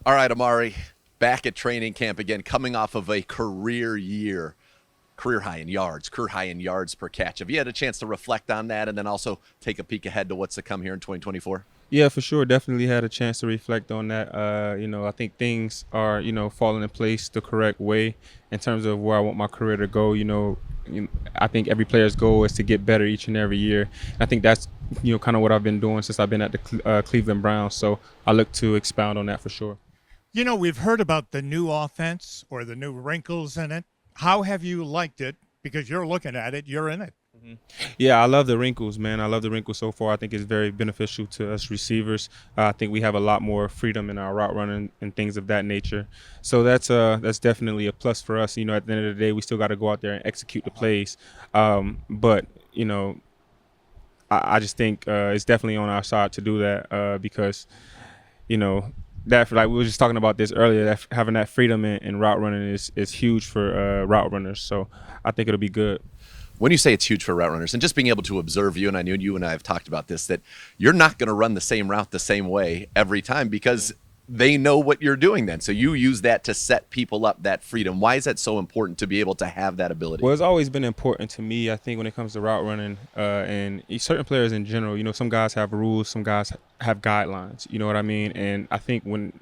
All right, Amari, back at training camp again, coming off of a career high in yards, career high in yards per catch. Have you had a chance to reflect on that and then also take a peek ahead to what's to come here in 2024? Yeah, for sure. Definitely had a chance to reflect on that. I think things are, falling in place the correct way in terms of where I want my career to go. I think every player's goal is to get better each and every year. I think that's, kind of what I've been doing since I've been at the Cleveland Browns. So I look to expound on that for sure. We've heard about the new offense or the new wrinkles in it. How have you liked it? Because you're looking at it, you're in it. Yeah, I love the wrinkles, man. I love the wrinkles so far. I think it's very beneficial to us receivers. I think we have a lot more freedom in our route running and things of that nature. So that's definitely a plus for us. At the end of the day, we still got to go out there and execute the plays. But I just think it's definitely on our side to do that because, that like we were just talking about this earlier, that having that freedom in route running is huge for route runners. So I think it'll be good. When you say it's huge for route runners and just being able to observe you, and I know you and I have talked about this, that you're not going to run the same route the same way every time because they know what you're doing then. So you use that to set people up, that freedom. Why is that so important to be able to have that ability? Well, it's always been important to me, I think, when it comes to route running and certain players in general. Some guys have rules, some guys have guidelines, you know what I mean? And I think when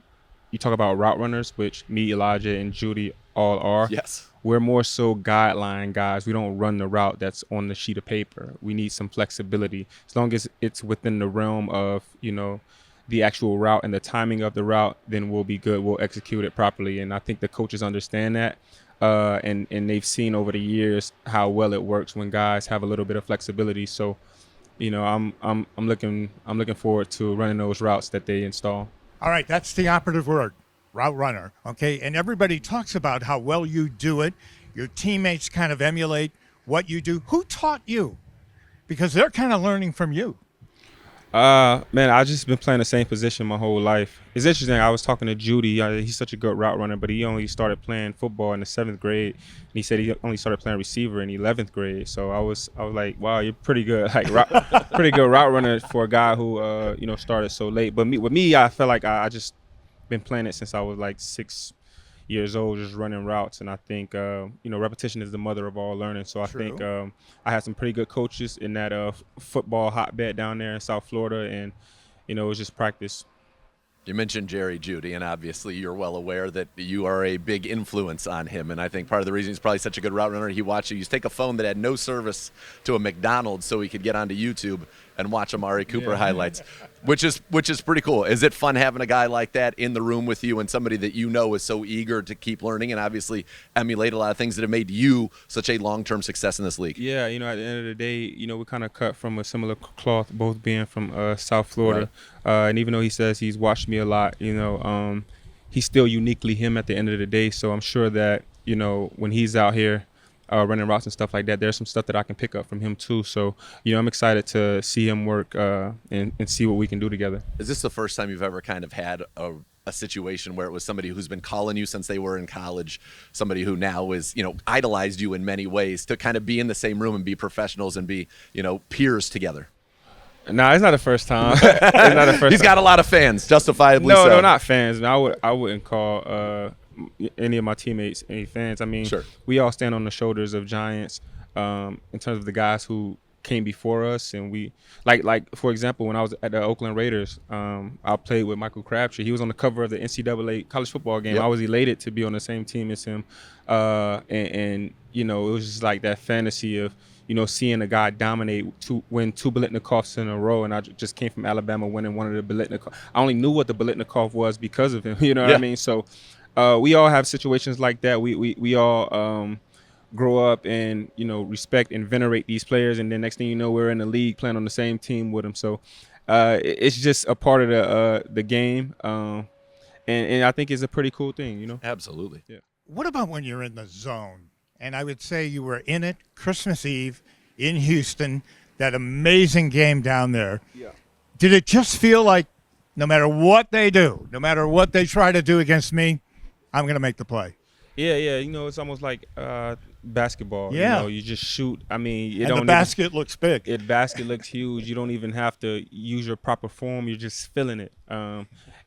you talk about route runners, which me, Elijah, and Judy all are, yes, we're more so guideline guys. We don't run the route that's on the sheet of paper. We need some flexibility. As long as it's within the realm of, the actual route and the timing of the route, then we'll be good. We'll execute it properly. And I think the coaches understand that. And they've seen over the years how well it works when guys have a little bit of flexibility. So, I'm looking forward to running those routes that they install. All right, that's the operative word, route runner, okay? And everybody talks about how well you do it. Your teammates kind of emulate what you do. Who taught you? Because they're kind of learning from you. Man, I just been playing the same position my whole life. It's interesting. I was talking to Judy. He's such a good route runner, but he only started playing football in the 7th grade. And he said he only started playing receiver in 11th grade. So I was like, wow, you're pretty good, pretty good route runner for a guy who started so late. But with me, I felt like I just been playing it since I was like 6 years old, just running routes. And I think repetition is the mother of all learning. So I think I had some pretty good coaches in that football hotbed down there in South Florida, and it was just practice. You mentioned Jerry Judy, and obviously you're well aware that you are a big influence on him. And I think part of the reason he's probably such a good route runner, he watched you used to take a phone that had no service to a McDonald's so he could get onto YouTube and watch Amari Cooper highlights, which is pretty cool. Is it fun having a guy like that in the room with you and somebody that is so eager to keep learning and obviously emulate a lot of things that have made you such a long-term success in this league? Yeah, at the end of the day, we kind of cut from a similar cloth, both being from South Florida. Right. And even though he says he's watched me a lot, he's still uniquely him at the end of the day. So I'm sure that, when he's out here running routes and stuff like that, there's some stuff that I can pick up from him too. So, I'm excited to see him work and see what we can do together. Is this the first time you've ever kind of had a situation where it was somebody who's been calling you since they were in college, somebody who now is, idolized you in many ways, to kind of be in the same room and be professionals and be, peers together? No, it's not the first time. It's not the first He's got a lot of fans, justifiably so. No, not fans. I wouldn't call any of my teammates any fans. I mean, sure, we all stand on the shoulders of giants in terms of the guys who came before us. And we, like for example, when I was at the Oakland Raiders, I played with Michael Crabtree. He was on the cover of the NCAA college football game. Yep. I was elated to be on the same team as him. And it was just like that fantasy of, seeing a guy dominate, win 2 Biletnikovs in a row, and I just came from Alabama winning one of the Biletnikov. I only knew what the Biletnikov was because of him, what I mean? So we all have situations like that. We all grow up and, respect and venerate these players, and then next thing you know, we're in the league playing on the same team with them. So it's just a part of the game, and I think it's a pretty cool thing, Absolutely. Yeah. What about when you're in the zone? And I would say you were in it Christmas Eve in Houston, that amazing game down there. Yeah. Did it just feel like no matter what they do, no matter what they try to do against me, I'm going to make the play? Yeah. It's almost like basketball. Yeah. You just shoot. I mean, the basket looks big. The basket looks huge. You don't even have to use your proper form. You're just feeling it.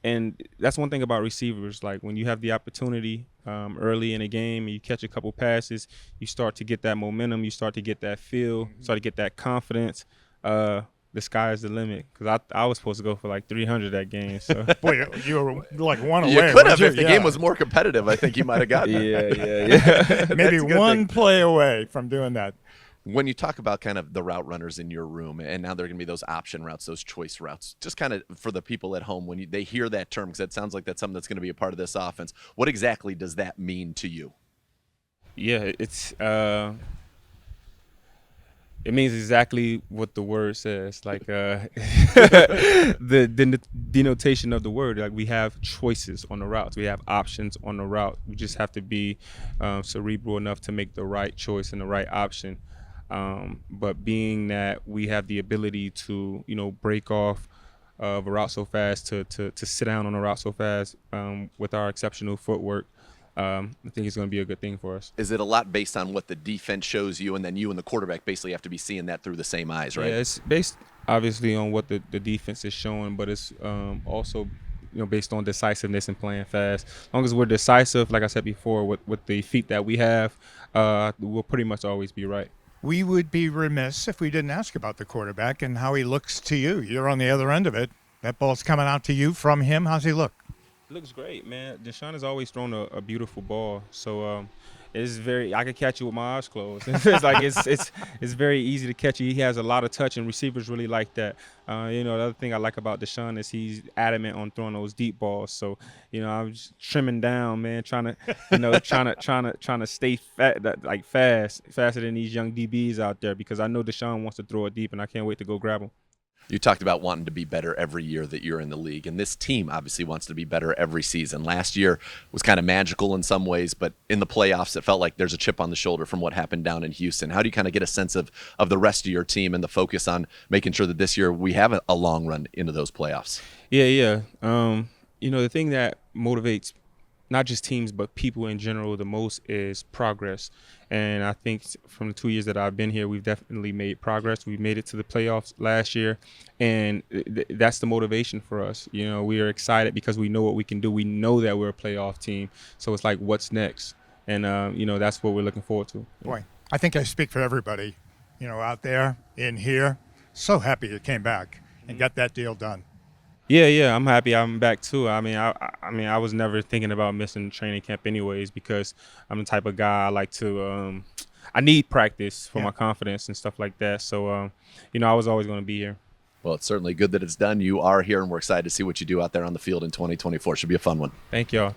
And that's one thing about receivers. Like when you have the opportunity early in a game and you catch a couple passes, you start to get that momentum, you start to get that feel, start to get that confidence. The sky is the limit, because I was supposed to go for like 300 that game. So Boy, you were like one away. You could have weren't you? if the game was more competitive. I think you might have gotten it. yeah. Maybe That's a good one thing. play away from doing that. When you talk about kind of the route runners in your room, and now they're going to be those option routes, those choice routes, just kind of for the people at home, when they hear that term, because that sounds like that's something that's going to be a part of this offense, what exactly does that mean to you? Yeah, it means exactly what the word says. Like the denotation of the word. Like we have choices on the routes. We have options on the route. We just have to be cerebral enough to make the right choice and the right option. But being that we have the ability to, break off of a route so fast, to sit down on a route so fast with our exceptional footwork, I think it's going to be a good thing for us. Is it a lot based on what the defense shows you, and then you and the quarterback basically have to be seeing that through the same eyes, right? Yeah, it's based obviously on what the defense is showing, but it's also based on decisiveness and playing fast. As long as we're decisive, like I said before, with the feet that we have, we'll pretty much always be right. We would be remiss if we didn't ask about the quarterback and how he looks to you. You're on the other end of it. That ball's coming out to you from him. How's he look? Looks great, man. Deshaun has always thrown a beautiful ball, so it's very. I can catch you with my eyes closed. It's like it's very easy to catch you. He has a lot of touch, and receivers really like that. The other thing I like about Deshaun is he's adamant on throwing those deep balls. So I'm just trimming down, man, trying to stay faster than these young DBs out there, because I know Deshaun wants to throw it deep, and I can't wait to go grab him. You talked about wanting to be better every year that you're in the league, and this team obviously wants to be better every season. Last year was kind of magical in some ways, but in the playoffs it felt like there's a chip on the shoulder from what happened down in Houston. How do you kind of get a sense of the rest of your team and the focus on making sure that this year we have a long run into those playoffs? Yeah. The thing that motivates not just teams but people in general the most is progress. And I think from the 2 years that I've been here, we've definitely made progress. We made it to the playoffs last year, and that's the motivation for us. We are excited because we know what we can do. We know that we're a playoff team, so it's like, what's next? And that's what we're looking forward to. Boy, I think I speak for everybody, out there, in here. So happy you came back and got that deal done. Yeah, I'm happy I'm back too. I mean, I was never thinking about missing training camp anyways, because I'm the type of guy I like to. I need practice for my confidence and stuff like that. So, I was always going to be here. Well, it's certainly good that it's done. You are here, and we're excited to see what you do out there on the field in 2024. Should be a fun one. Thank y'all.